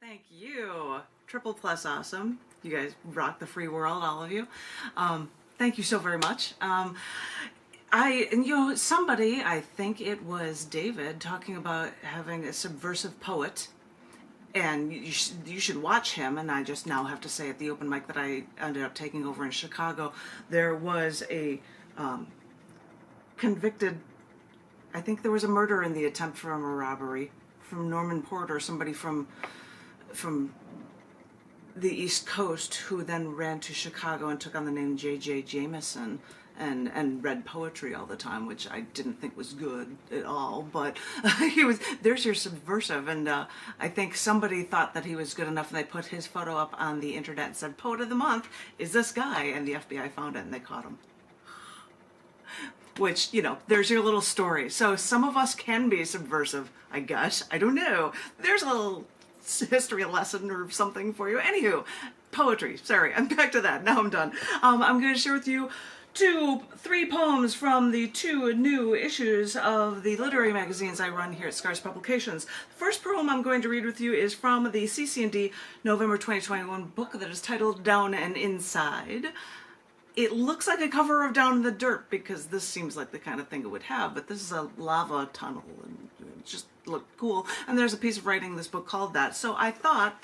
Thank you. Triple plus awesome. You guys rock the free world, all of you. Thank you so very much. Somebody, I think it was David, talking about having a subversive poet, and you should watch him. And I just now have to say at the open mic that I ended up taking over in Chicago, there was a convicted, I think there was a murder in the attempt from a robbery from Norman Porter, somebody from the East Coast, who then ran to Chicago and took on the name J.J. Jameson and read poetry all the time, which I didn't think was good at all, but there's your subversive, and I think somebody thought that he was good enough and they put his photo up on the internet and said, Poet of the Month is this guy, and the FBI found it and they caught him. Which, there's your little story. So some of us can be subversive, I guess. I don't know. There's a little history lesson or something for you. Anywho, poetry. Sorry, I'm back to that. Now I'm done. I'm going to share with you three poems from the 2 new issues of the literary magazines I run here at Scars Publications. The first poem I'm going to read with you is from the cc&d November 2021 book that is titled Down and Inside. It looks like a cover of Down in the Dirt because this seems like the kind of thing it would have, but this is a lava tunnel and it just looked cool. And there's a piece of writing in this book called that. So I thought,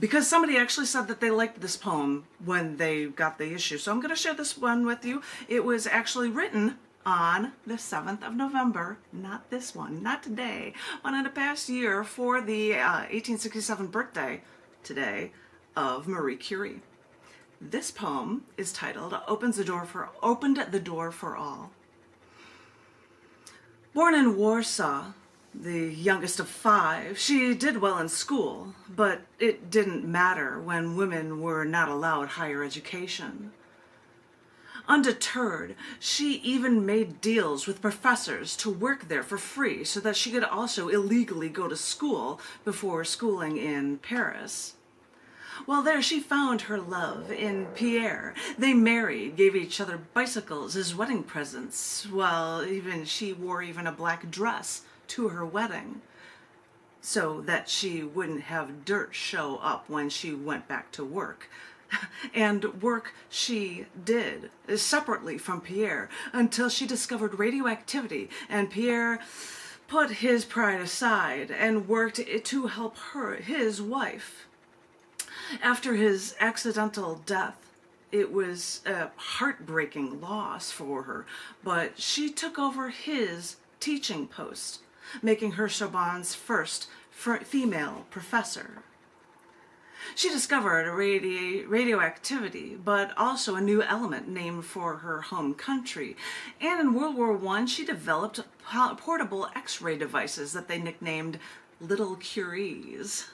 because somebody actually said that they liked this poem when they got the issue, so I'm going to share this one with you. It was actually written on the 7th of November, not this one, not today, but in the past year for the 1867 birthday today of Marie Curie. This poem is titled Opened the Door for All. Born in Warsaw, the youngest of 5, she did well in school, but it didn't matter when women were not allowed higher education. Undeterred, she even made deals with professors to work there for free so that she could also illegally go to school before schooling in Paris. Well, there she found her love in Pierre. They married, gave each other bicycles as wedding presents, while she wore even a black dress to her wedding, so that she wouldn't have dirt show up when she went back to work. And work she did, separately from Pierre, until she discovered radioactivity, and Pierre put his pride aside and worked to help his wife. After his accidental death, it was a heartbreaking loss for her, but she took over his teaching post, making her Sorbonne's first female professor. She discovered radioactivity, but also a new element named for her home country. And in World War I, she developed portable X-ray devices that they nicknamed Little Curies.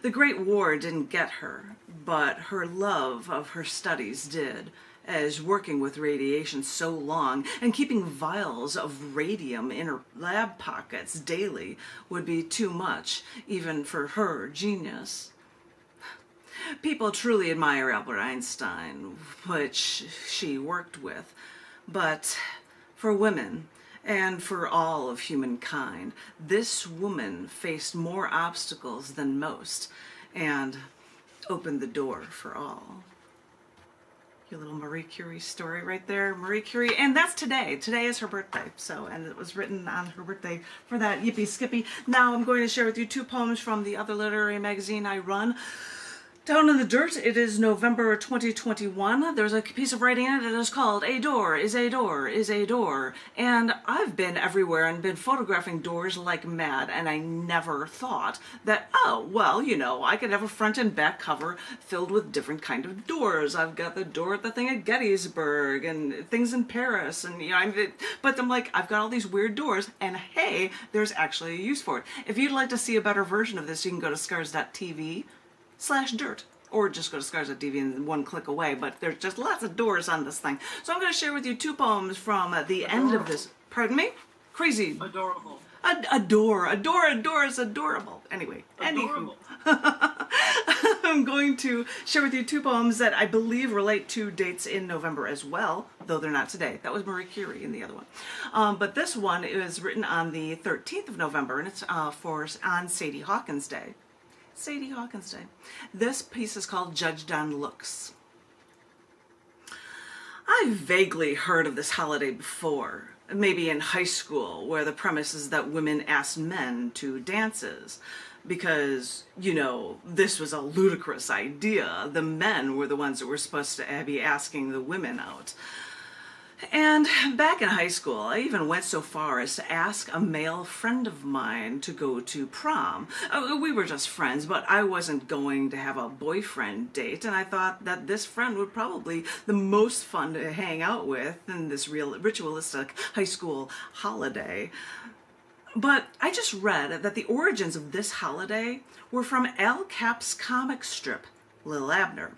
The Great War didn't get her, but her love of her studies did, as working with radiation so long and keeping vials of radium in her lab pockets daily would be too much, even for her genius. People truly admire Albert Einstein, which she worked with, but for women, and for all of humankind, this woman faced more obstacles than most and opened the door for all. Your little Marie Curie story right there, Marie Curie, and that's today. Today is her birthday, and it was written on her birthday for that yippee skippy. Now I'm going to share with you 2 poems from the other literary magazine I run, Down in the Dirt. It is November 2021. There's a piece of writing in it that is called A Door is a Door is a Door. And I've been everywhere and been photographing doors like mad, and I never thought that, oh, well, I could have a front and back cover filled with different kind of doors. I've got the door at the thing at Gettysburg and things in Paris, and but I'm like, I've got all these weird doors, and hey, there's actually a use for it. If you'd like to see a better version of this, you can go to scars.tv/dirt, or just go to scars.tv and 1 click away, but there's just lots of doors on this thing. So I'm going to share with you 2 poems from the end of this. Pardon me? Crazy. Adorable. A door is adorable. Anyway. Adorable. Anywho. I'm going to share with you two poems that I believe relate to dates in November as well, though they're not today. That was Marie Curie in the other one. But this one is written on the 13th of November, and it's on Sadie Hawkins Day. Sadie Hawkins Day. This piece is called Judged on Looks. I've vaguely heard of this holiday before, maybe in high school, where the premise is that women asked men to dances. Because, you know, this was a ludicrous idea. The men were the ones that were supposed to be asking the women out. And back in high school, I even went so far as to ask a male friend of mine to go to prom. We were just friends, but I wasn't going to have a boyfriend date, and I thought that this friend would probably the most fun to hang out with in this real ritualistic high school holiday. But I just read that the origins of this holiday were from Al Cap's comic strip, Lil Abner.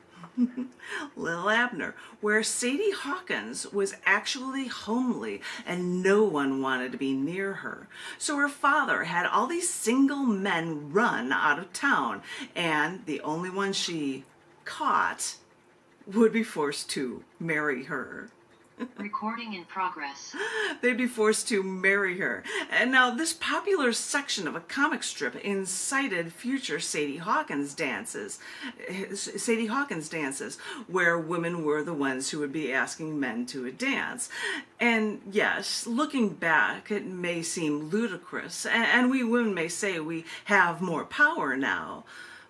Lil Abner, where Sadie Hawkins was actually homely and no one wanted to be near her. So her father had all these single men run out of town, and the only one she caught would be forced to marry her. Recording in progress. They'd be forced to marry her. And now this popular section of a comic strip incited future Sadie Hawkins dances, where women were the ones who would be asking men to a dance. And yes, looking back, it may seem ludicrous, and we women may say we have more power now.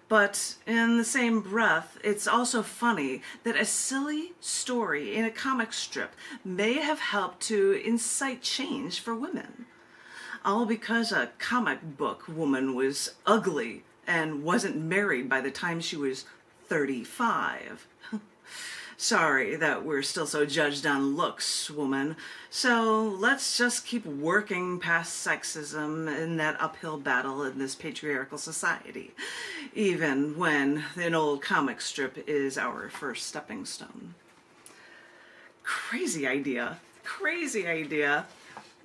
But in the same breath, it's also funny that a silly story in a comic strip may have helped to incite change for women. All because a comic book woman was ugly and wasn't married by the time she was 35. Sorry that we're still so judged on looks, woman. So let's just keep working past sexism in that uphill battle in this patriarchal society, even when an old comic strip is our first stepping stone. Crazy idea. Crazy idea.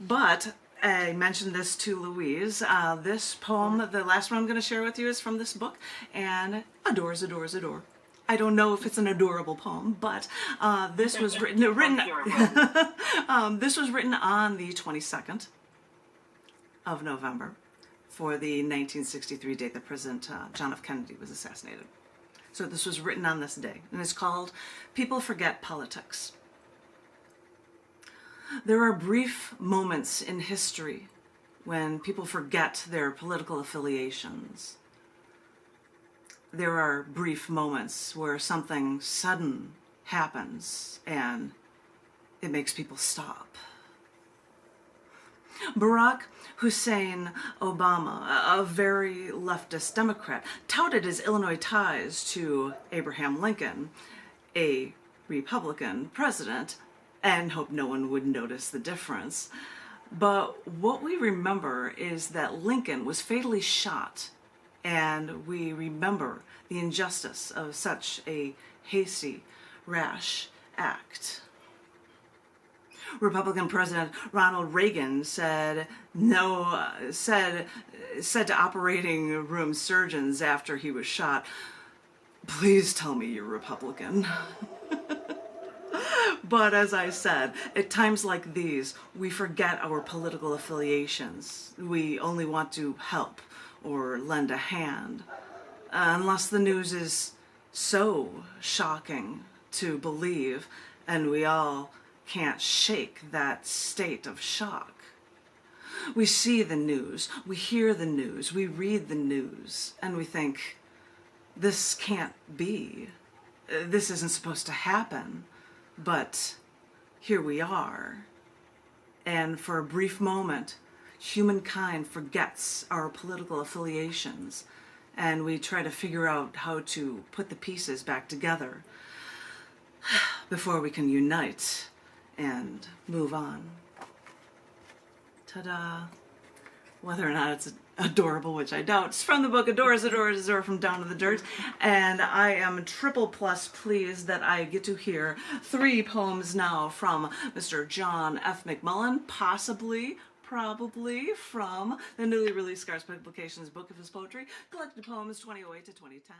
But I mentioned this to Louise. This poem, the last one I'm going to share with you, is from this book, and adores, adores, adore. I don't know if it's an adorable poem, but this was written this was written on the 22nd of November for the 1963 date that President John F. Kennedy was assassinated. So this was written on this day, and it's called People Forget Politics. There are brief moments in history when people forget their political affiliations. There are brief moments where something sudden happens and it makes people stop. Barack Hussein Obama, a very leftist Democrat, touted his Illinois ties to Abraham Lincoln, a Republican president, and hoped no one would notice the difference. But what we remember is that Lincoln was fatally shot, and we remember the injustice of such a hasty, rash act. Republican President Ronald Reagan said to operating room surgeons after he was shot, "Please tell me you're Republican." But as I said, at times like these, we forget our political affiliations. We only want to help or lend a hand, unless the news is so shocking to believe, and we all can't shake that state of shock. We see the news, we hear the news, we read the news, and we think, this can't be. This isn't supposed to happen. But here we are. And for a brief moment, humankind forgets our political affiliations, and we try to figure out how to put the pieces back together before we can unite and move on. Ta-da! Whether or not it's adorable, which I doubt, it's from the book Adores, Adores, Adore from Down to the Dirt, and I am triple plus pleased that I get to hear 3 poems now from Mr. John F. McMullen, probably from the newly released Scars Publications book of his poetry, Collected Poems 2008 to 2010.